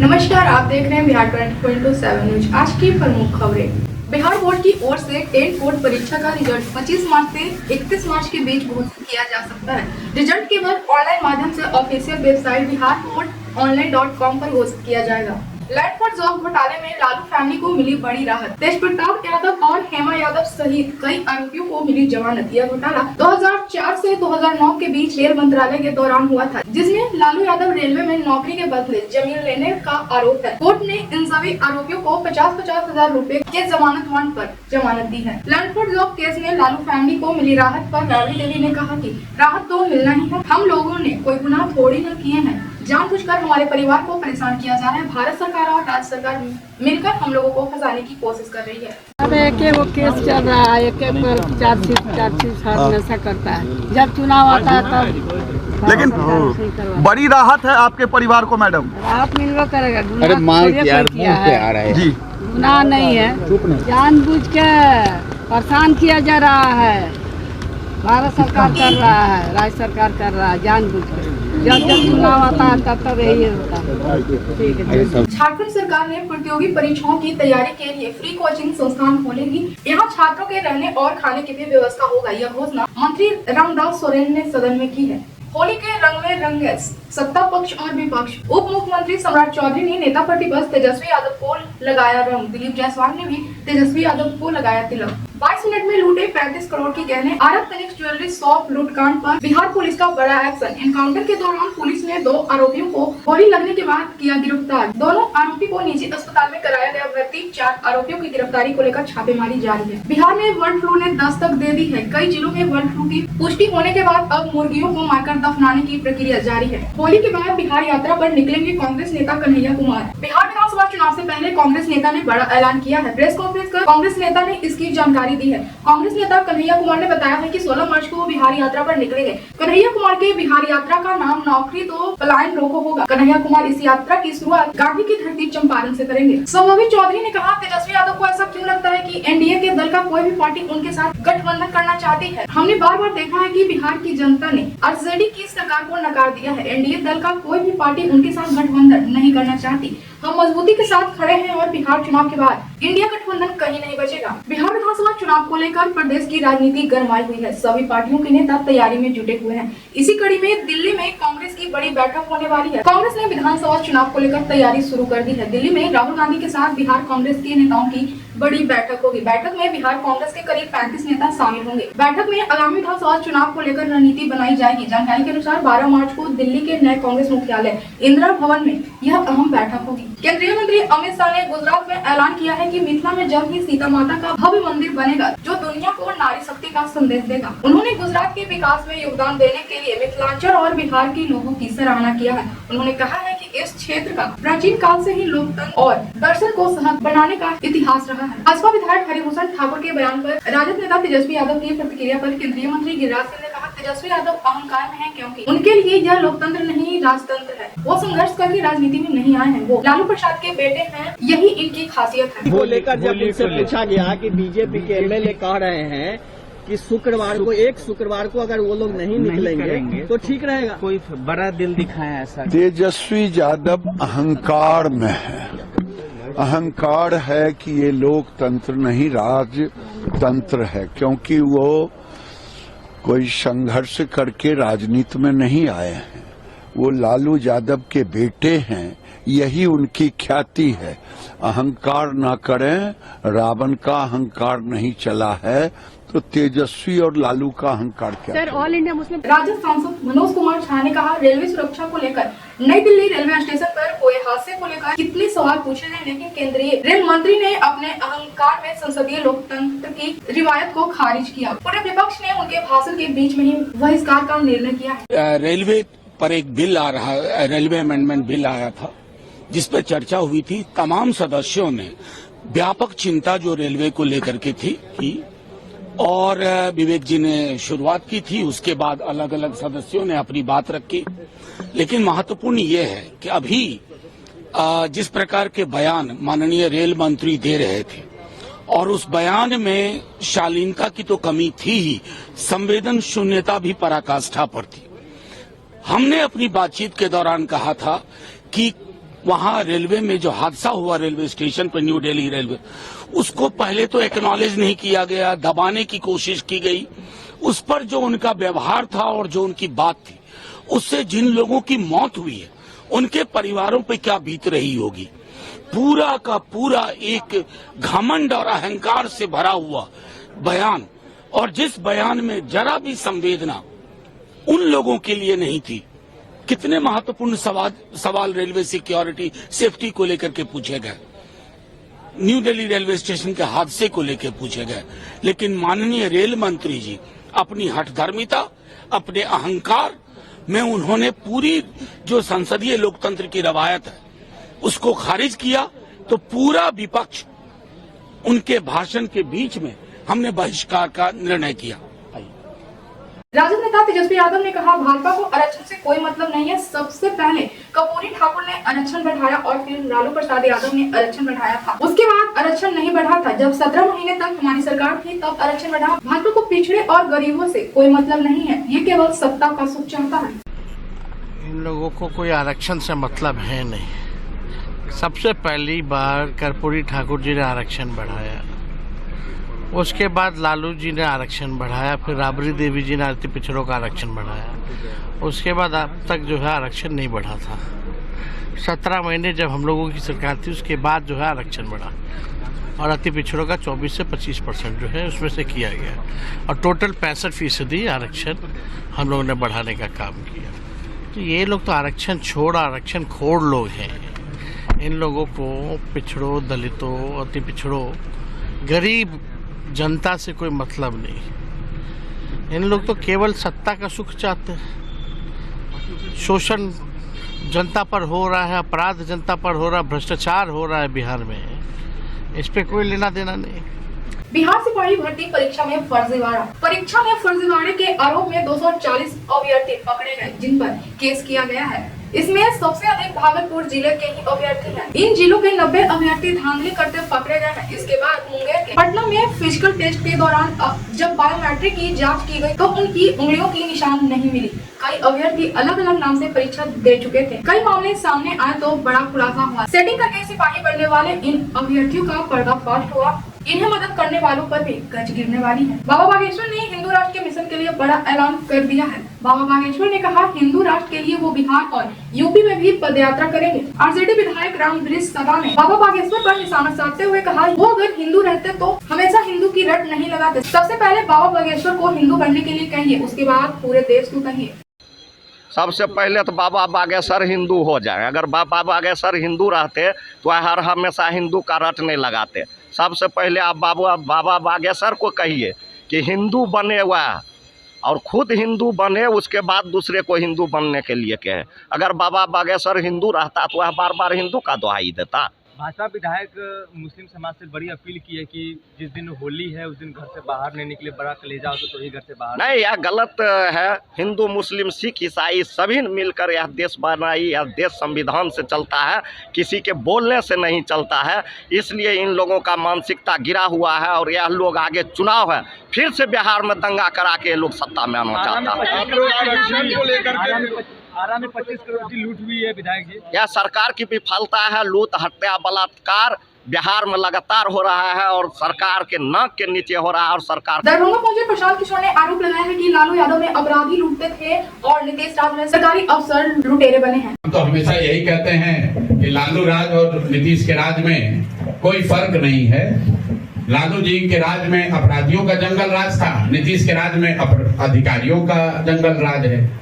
नमस्कार, आप देख रहे हैं बिहार 24/7 न्यूज। आज की प्रमुख खबरें। बिहार बोर्ड की ओर से 10th बोर्ड परीक्षा का रिजल्ट 25 मार्च से 31 मार्च के बीच घोषित किया जा सकता है। रिजल्ट केवल ऑनलाइन माध्यम से ऑफिशियल वेबसाइट biharboardonline.com पर घोषित किया जाएगा। लैंड फॉर जॉब घोटाले में लालू फैमिली को मिली बड़ी राहत। तेजप्रताप यादव और हेमा यादव सहित कई आरोपियों को मिली जमानत। यह घोटाला 2004 से 2009 के बीच रेल मंत्रालय के दौरान हुआ था, जिसमें लालू यादव रेलवे में नौकरी के बदले जमीन लेने का आरोप है। कोर्ट ने इन सभी आरोपियों को 50-50 हजार रूपए के जमानत बॉन्ड पर जमानत दी है। लैंड फॉर जॉब केस में लालू फैमिली को मिली राहत पर राबड़ी देवी ने कहा कि राहत तो मिलना ही है। हम लोगों ने कोई गुनाह थोड़ी न किए हैं, जानबूझकर हमारे परिवार को परेशान किया जा रहा है। भारत सरकार और राज्य सरकार मिलकर हम लोगों को फंसाने की कोशिश कर रही है। अब एक वो केस चल रहा है, एक पर चार्जशीट नशा करता है। जब चुनाव आता है तब लेकिन बड़ी राहत है आपके परिवार को मैडम। राहत मिलवा करेगा। अरे माइक यार मुंह पे आ रहा है जी, गुनाह नहीं है, जानबूझ के परेशान किया जा रहा है। भारत सरकार कर रहा है, राज्य सरकार कर रहा है, जानबूझ के। जब चुनाव आता है तब यही होता है। ठीक है। झारखंड सरकार ने प्रतियोगी परीक्षाओं की तैयारी के लिए फ्री कोचिंग संस्थान खोलेगी। यहाँ छात्रों के रहने और खाने की भी व्यवस्था होगा। यह घोषणा मंत्री रामदास सोरेन ने सदन में की है। होली के रंग में रंगे सत्ता पक्ष और विपक्ष। उप मुख्यमंत्री सम्राट चौधरी ने नेता प्रतिपक्ष तेजस्वी यादव को लगाया रंग। दिलीप जायसवाल ने भी तेजस्वी यादव को लगाया तिलक। 22 मिनट में लूटे 35 करोड़ की गहने। आरब तनिष्क ज्वेलरी शॉप लूटकांड पर बिहार पुलिस का बड़ा एक्शन। एनकाउंटर के दौरान पुलिस ने 2 आरोपियों को गोली लगने के बाद किया गिरफ्तार। दोनों आरोपी को निजी अस्पताल में कराया गया भर्ती। 4 आरोपियों की गिरफ्तारी को लेकर छापेमारी जारी है। बिहार में बर्ड फ्लू ने दस्तक दे दी है। कई जिलों में बर्ड फ्लू की पुष्टि होने के बाद अब मुर्गियों को मारकर दफनाने की प्रक्रिया जारी है। होली के बाद बिहार यात्रा पर निकलेंगे कांग्रेस नेता कन्हैया कुमार। बिहार विधानसभा चुनाव से पहले कांग्रेस नेता ने बड़ा ऐलान किया है। प्रेस कॉन्फ्रेंस कर कांग्रेस नेता ने इसकी जानकारी दी है। कांग्रेस नेता कन्हैया कुमार ने बताया है कि 16 मार्च को वो बिहार यात्रा पर निकलेंगे। कन्हैया कुमार के बिहार यात्रा का नाम नौकरी तो पलायन रोको होगा। कन्हैया कुमार इस यात्रा की शुरुआत गांधी की धरती चंपारण से करेंगे। संभावित चौधरी ने कहा, तेजस्वी यादव को ऐसा क्यों लगता है कि एनडीए के दल का कोई भी पार्टी उनके साथ गठबंधन करना चाहती है। हमने बार बार देखा है कि बिहार की जनता ने आरजेडी की सरकार को नकार दिया है। एनडीए दल का कोई भी पार्टी उनके साथ गठबंधन नहीं करना चाहती। हम मजबूती के साथ खड़े हैं और बिहार चुनाव के बाद इंडिया गठबंधन कहीं नहीं बचेगा। बिहार विधानसभा चुनाव को लेकर प्रदेश की राजनीति गरमाई हुई है। सभी पार्टियों के नेता तैयारी में जुटे हुए हैं। इसी कड़ी में दिल्ली में कांग्रेस की बड़ी बैठक होने वाली है। कांग्रेस ने विधानसभा चुनाव को लेकर तैयारी शुरू कर दी है। दिल्ली में राहुल गांधी के साथ बिहार कांग्रेस के नेताओं की बड़ी बैठक होगी। बैठक में बिहार कांग्रेस के करीब 35 नेता शामिल होंगे। बैठक में आगामी विधानसभा चुनाव को लेकर रणनीति बनाई जाएगी। जानकारी के अनुसार 12 मार्च को दिल्ली के नए कांग्रेस मुख्यालय इंदिरा भवन में यह अहम बैठक होगी। केंद्रीय मंत्री अमित शाह ने गुजरात में ऐलान किया है कि मिथिला में जल्द ही सीता माता का भव्य मंदिर बनेगा, जो दुनिया को नारी शक्ति का संदेश देगा। उन्होंने गुजरात के विकास में योगदान देने के लिए मिथिलांचल और बिहार के लोगों की सराहना किया है। उन्होंने कहा है कि इस क्षेत्र का प्राचीन काल से ही लोकतंत्र और दर्शन को सहज बनाने का इतिहास रहा है। भाजपा विधायक हरिभूषण ठाकुर के बयान पर राजद नेता तेजस्वी यादव की प्रतिक्रिया पर केंद्रीय मंत्री गिरिराज सिंह ने कहा, तेजस्वी यादव अहंकार में हैं क्योंकि उनके लिए यह लोकतंत्र नहीं राजतंत्र है। वो संघर्ष करके राजनीति में नहीं आए हैं, वो लालू प्रसाद के बेटे हैं, यही इनकी खासियत है। वो लेकर जब उनसे पूछा गया कि बीजेपी के एमएलए कह रहे हैं कि शुक्रवार को अगर वो लोग नहीं निकलेंगे तो ठीक रहेगा। कोई बड़ा दिल दिखाया ऐसा। तेजस्वी यादव अहंकार में है। अहंकार है कि ये लोकतंत्र नहीं राजतंत्र है, क्योंकि वो कोई संघर्ष करके राजनीति में नहीं आए हैं। वो लालू यादव के बेटे हैं, यही उनकी ख्याति है। अहंकार ना करें, रावण का अहंकार नहीं चला है तो तेजस्वी और लालू का अहंकार क्या? सर, ऑल इंडिया मुस्लिम राज्य सांसद मनोज कुमार झा ने कहा, रेलवे सुरक्षा को लेकर नई दिल्ली रेलवे स्टेशन पर हुए हादसे को लेकर कितने सवाल पूछे हैं, लेकिन केंद्रीय रेल मंत्री ने अपने अहंकार में संसदीय लोकतंत्र की रिवायत को खारिज किया। पूरे विपक्ष ने उनके भाषण के बीच में ही बहिष्कार का निर्णय किया है। रेलवे पर एक बिल आ रहा है, रेलवे अमेंडमेंट बिल आया था, जिस पर चर्चा हुई थी। तमाम सदस्यों ने व्यापक चिंता जो रेलवे को लेकर के थी और विवेक जी ने शुरुआत की थी, उसके बाद अलग अलग सदस्यों ने अपनी बात रखी। लेकिन महत्वपूर्ण ये है कि अभी जिस प्रकार के बयान माननीय रेल मंत्री दे रहे थे और उस बयान में शालीनता की तो कमी थी ही, संवेदन शून्यता भी पराकाष्ठा पर थी। हमने अपनी बातचीत के दौरान कहा था कि वहां रेलवे में जो हादसा हुआ रेलवे स्टेशन पर, न्यू दिल्ली रेलवे, उसको पहले तो एक्नॉलेज नहीं किया गया, दबाने की कोशिश की गई। उस पर जो उनका व्यवहार था और जो उनकी बात थी, उससे जिन लोगों की मौत हुई है उनके परिवारों पर क्या बीत रही होगी। पूरा का पूरा एक घमंड और अहंकार से भरा हुआ बयान, और जिस बयान में जरा भी संवेदना उन लोगों के लिए नहीं थी। कितने महत्वपूर्ण सवाल रेलवे सिक्योरिटी सेफ्टी को लेकर के पूछे गए, न्यू दिल्ली रेलवे स्टेशन के हादसे को लेकर पूछे गए, लेकिन माननीय रेल मंत्री जी अपनी हठधर्मिता, अपने अहंकार में उन्होंने पूरी जो संसदीय लोकतंत्र की रवायत है उसको खारिज किया। तो पूरा विपक्ष उनके भाषण के बीच में हमने बहिष्कार का निर्णय किया। राजद नेता तेजस्वी यादव ने कहा, भाजपा को आरक्षण से कोई मतलब नहीं है। सबसे पहले कर्पूरी ठाकुर ने आरक्षण बढ़ाया और फिर लालू प्रसाद यादव ने आरक्षण बढ़ाया था। उसके बाद आरक्षण नहीं बढ़ा था। जब 17 महीने तक हमारी सरकार थी तब आरक्षण बढ़ा। भाजपा को पिछड़े और गरीबों से कोई मतलब नहीं है, ये केवल सत्ता का सुख चाहता है। इन लोगों को कोई आरक्षण से मतलब है नहीं। सबसे पहली बार कर्पूरी ठाकुर जी ने आरक्षण बढ़ाया, उसके बाद लालू जी ने आरक्षण बढ़ाया, फिर राबड़ी देवी जी ने अति पिछड़ों का आरक्षण बढ़ाया, उसके बाद अब तक जो है आरक्षण नहीं बढ़ा था। 17 महीने जब हम लोगों की सरकार थी उसके बाद जो है आरक्षण बढ़ा और अति पिछड़ों का 24 से 25% जो है उसमें से किया गया और टोटल 65% आरक्षण हम लोगों ने बढ़ाने का काम किया। तो ये लोग तो आरक्षण छोड़ आरक्षण खोड़ लोग हैं। इन लोगों को पिछड़ों, दलितों, अति पिछड़ों, गरीब जनता से कोई मतलब नहीं। इन लोग तो केवल सत्ता का सुख चाहते हैं। शोषण जनता पर हो रहा है, अपराध जनता पर हो रहा है, भ्रष्टाचार हो रहा है बिहार में, इस पे कोई लेना देना नहीं। बिहार सिपाही भर्ती परीक्षा में फर्जीवाड़ा। परीक्षा में फर्जीवाड़े के आरोप में 240 अभ्यर्थी पकड़े गए, जिन पर केस किया गया है। इसमें सबसे अधिक भागलपुर जिले के ही अभ्यर्थी हैं। इन जिलों के 90 अभ्यर्थी धांधली करते पकड़े गए हैं। इसके बाद मुंगेर के पटना में फिजिकल टेस्ट के दौरान जब बायोमेट्रिक की जांच की गई तो उनकी उंगलियों की निशान नहीं मिली। कई अभ्यर्थी अलग अलग नाम से परीक्षा दे चुके थे। कई मामले सामने आए तो बड़ा खुलासा हुआ। सेटिंग करके सिपाही बनने वाले इन अभ्यर्थियों का पर्दाफाश हुआ। इन्हें मदद करने वालों पर भी गज गिरने वाली है। बाबा बागेश्वर ने हिंदू राष्ट्र के मिशन के लिए बड़ा ऐलान कर दिया है। बाबा बागेश्वर ने कहा, हिंदू राष्ट्र के लिए वो बिहार और यूपी में भी पदयात्रा करेंगे। आरजेडी विधायक रामवृक्ष सदा ने बाबा बागेश्वर पर निशाना साधते हुए कहा, वो अगर हिंदू रहते तो हमेशा हिंदू की रट नहीं लगाते। सबसे पहले बाबा बागेश्वर को हिंदू बनने के लिए कहिए, उसके बाद पूरे देश को कहिए। सबसे पहले तो बाबा बागेश्वर हिंदू हो जाए। अगर बाबा बागेश्वर हिंदू रहते तो हर हमेशा हिंदू का रट नहीं लगाते। सबसे पहले आप बाबा बागेश्वर को कहिए कि हिंदू बने हुआ और खुद हिंदू बने, उसके बाद दूसरे को हिंदू बनने के लिए कहे। अगर बाबा बागेश्वर हिंदू रहता तो वह बार बार हिंदू का दुहाई देता। भाजपा विधायक मुस्लिम समाज से बड़ी अपील की है कि जिस दिन होली है उस दिन घर से बाहर नहीं निकले, बड़ा कलेजा हो तो ही घर से बाहर। नहीं, यह गलत है। हिंदू, मुस्लिम, सिख, ईसाई सभी मिलकर यह देश बनाई। यह देश संविधान से चलता है, किसी के बोलने से नहीं चलता है। इसलिए इन लोगों का मानसिकता गिरा हुआ है और यह लोग आगे चुनाव है, फिर से बिहार में दंगा करा के लोग सत्ता में आना चाहता है। आरा में 25 करोड़ की लूट हुई है विधायक जी। यह सरकार की विफलता है। लूट, हत्या, बलात्कार बिहार में लगातार हो रहा है और सरकार के नाक के नीचे हो रहा है। और सरकार दरभंगा पहुंचे प्रशांत किशोर ने आरोप लगाया है कि लालू यादव में अपराधी लूटते थे और नीतीश राज में सरकारी अफसर लुटेरे बने हैं। हम तो हमेशा यही कहते हैं कि लालू राज और नीतीश के राज में कोई फर्क नहीं है। लालू जी के राज में अपराधियों का जंगल राज था, नीतीश के राज में अधिकारियों का जंगल राज है।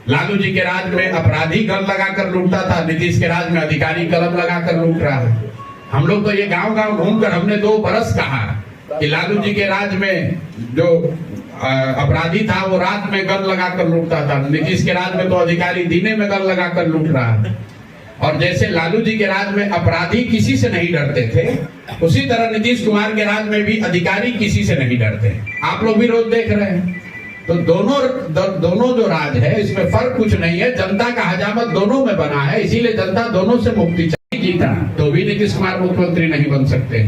लालू जी के राज में अपराधी गल लगाकर लूटता था, नीतीश के राज में अधिकारी कलम लगाकर लूट रहा है। हम लोग तो ये गांव गांव घूमकर हमने 2 बरस कहा कि लालू जी के राज में जो अपराधी था वो रात में गल लगाकर लूटता था, नीतीश के राज में तो अधिकारी दिने में गल लगाकर लूट रहा है। और जैसे लालू जी के राज में अपराधी किसी से नहीं डरते थे, उसी तरह नीतीश कुमार के राज में भी अधिकारी किसी से नहीं डरते। आप लोग भी रोज देख रहे हैं। तो दोनों जो राज है इसमें फर्क कुछ नहीं है। जनता का हजामत दोनों में बना है, इसीलिए जनता दोनों से मुक्ति चाहिए। जीता तो भी नीतीश कुमार मुख्यमंत्री नहीं बन सकते।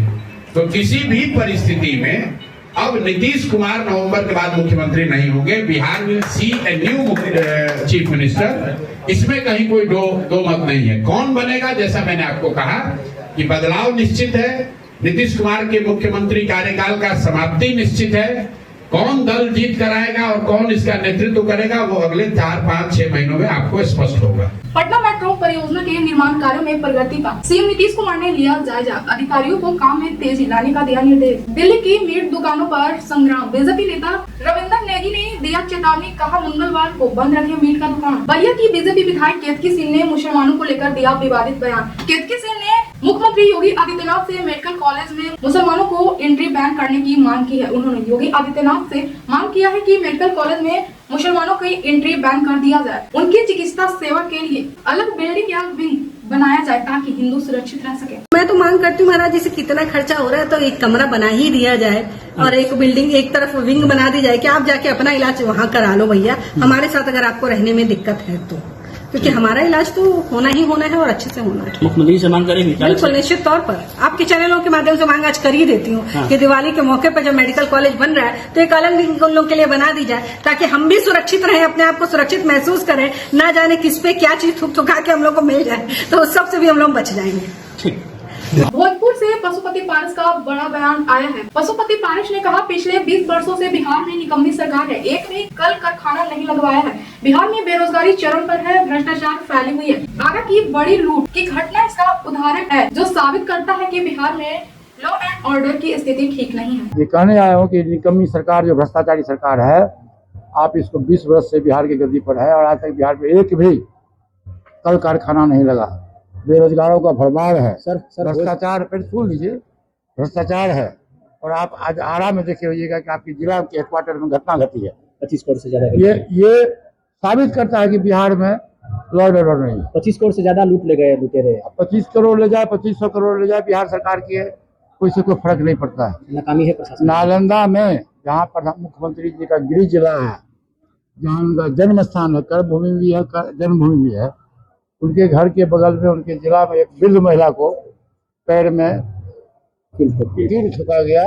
तो किसी भी परिस्थिति में अब नीतीश कुमार नवंबर के बाद मुख्यमंत्री नहीं होंगे। Bihar will see a new chief minister. इसमें कहीं कोई दो मत नहीं है। कौन बनेगा, जैसा मैंने आपको कहा कि बदलाव निश्चित है, नीतीश कुमार के मुख्यमंत्री कार्यकाल का समाप्ति निश्चित है। कौन दल जीत कराएगा और कौन इसका नेतृत्व करेगा वो अगले 4, 5, 6 महीनों में आपको स्पष्ट होगा। पटना मेट्रो परियोजना के निर्माण कार्यों में प्रगति का सीएम नीतीश कुमार ने लिया जायजा, अधिकारियों को काम में तेजी लाने का दिया निर्देश। दिल्ली की मीट दुकानों पर संग्राम, बीजेपी नेता रविंदर नेगी ने दिया चेतावनी, कहा मंगलवार को बंद रखे मीट का दुकान। बलिया की बीजेपी विधायक केतकी सिंह ने मुसलमानों को लेकर दिया विवादित बयान। केतकी सिंह ने मुख्यमंत्री योगी आदित्यनाथ से मेडिकल कॉलेज में मुसलमानों को एंट्री बैन करने की मांग की है। उन्होंने योगी आदित्यनाथ से मांग किया है कि मेडिकल कॉलेज में मुसलमानों की एंट्री बैन कर दिया जाए। उनकी चिकित्सा सेवा के लिए अलग बिल्डिंग या विंग बनाया जाए ताकि हिंदू सुरक्षित रह सके। मैं तो मांग करती हूँ महाराज जी से, कितना खर्चा हो रहा है तो एक कमरा बना ही दिया जाए और एक बिल्डिंग, एक तरफ विंग बना दी जाए कि आप जाके अपना इलाज वहाँ करा लो भैया, हमारे साथ अगर आपको रहने में दिक्कत है तो, क्योंकि हमारा इलाज तो होना ही होना है और अच्छे से होना है। मुख्यमंत्री से मांग करेंगे? बिल्कुल, निश्चित तौर पर आपके चैनलों के माध्यम से मांग आज कर ही देती हूँ कि दिवाली के मौके पर जब मेडिकल कॉलेज बन रहा है तो एक अलग विंग उन लोगों के लिए बना दी जाए ताकि हम भी सुरक्षित रहें, अपने आप को सुरक्षित महसूस करें, ना जाने किस पे क्या चीज थुक थुका के हम लोग को मिल जाए, तो उस सब से भी हम लोग बच जाएंगे। ठीक। भोजपुर से पशुपति पारस का बड़ा बयान आया है। पशुपति पारस ने कहा, पिछले 20 वर्षों से बिहार में निकम्मी सरकार है, एक भी कल कारखाना नहीं लगवाया है। बिहार में बेरोजगारी चरम पर है, भ्रष्टाचार फैली हुई है। आगरा की बड़ी लूट की घटना इसका उदाहरण है जो साबित करता है कि बिहार में लॉ एंड ऑर्डर की स्थिति ठीक नहीं है। ये कहने आया हूँ कि निकम्मी सरकार जो भ्रष्टाचारी सरकार है, आप इसको 20 वर्ष से बिहार की गद्दी पर है और आज तक बिहार में एक भी कल कारखाना नहीं लगा। बेरोजगारों का भरमार है, भ्रष्टाचार, सुन लीजिए, भ्रष्टाचार है। और आप आज आरा में देखे होइएगा कि आपकी जिला के हेडक्वार्टर में घटना घटी है 25 करोड़ से ज्यादा। ये साबित करता है कि बिहार में लॉ एंड ऑर्डर नहीं। 25 करोड़ से ज्यादा लूट ले गए लुटेरे। 25 करोड़ ले जाए, 2500 करोड़ ले जाए, बिहार सरकार की है, कोई से कोई फर्क नहीं पड़ता है। नाकामी है प्रशासन। नालंदा में जहाँ पर मुख्यमंत्री जी का गृह जिला है, जहाँ उनका जन्म स्थान है, कर्मभूमि भी है, जन्मभूमि भी है, उनके घर के बगल में उनके जिला में एक वृद्ध महिला को पैर में कील ठुका गया।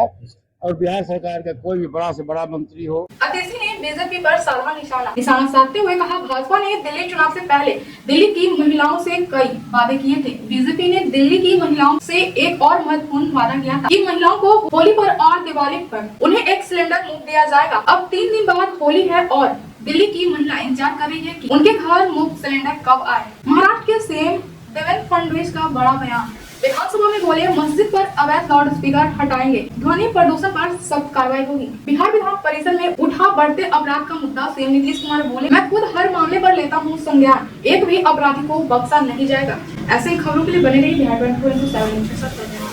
और बिहार सरकार का कोई भी बड़ा से बड़ा मंत्री हो। अतिशी ने बीजेपी पर साधा निशाना साधते हुए कहा, भाजपा ने दिल्ली चुनाव से पहले दिल्ली की महिलाओं से कई वादे किए थे। बीजेपी ने दिल्ली की महिलाओं से एक और महत्वपूर्ण वादा किया था कि महिलाओं को होली पर और दिवाली पर उन्हें एक सिलेंडर मुफ्त दिया जाएगा। अब 3 दिन बाद होली है और दिल्ली की महिला इंतजार कर रही है कि उनके घर मुफ्त सिलेंडर कब आए। महाराष्ट्र के सीएम देवेंद्र फडणवीस का बड़ा बयान, विधानसभा में बोले, मस्जिद पर अवैध लाउड स्पीकर हटाएंगे, ध्वनि प्रदूषण पर सख्त कार्रवाई होगी। बिहार विधान परिषद में उठा बढ़ते अपराध का मुद्दा, सीएम नीतीश कुमार बोले, मैं खुद हर मामले पर लेता हूं संज्ञान, एक भी अपराधी को बख्शा नहीं जाएगा। ऐसे खबरों के लिए बने रहिए बिहार 24/7 के साथ।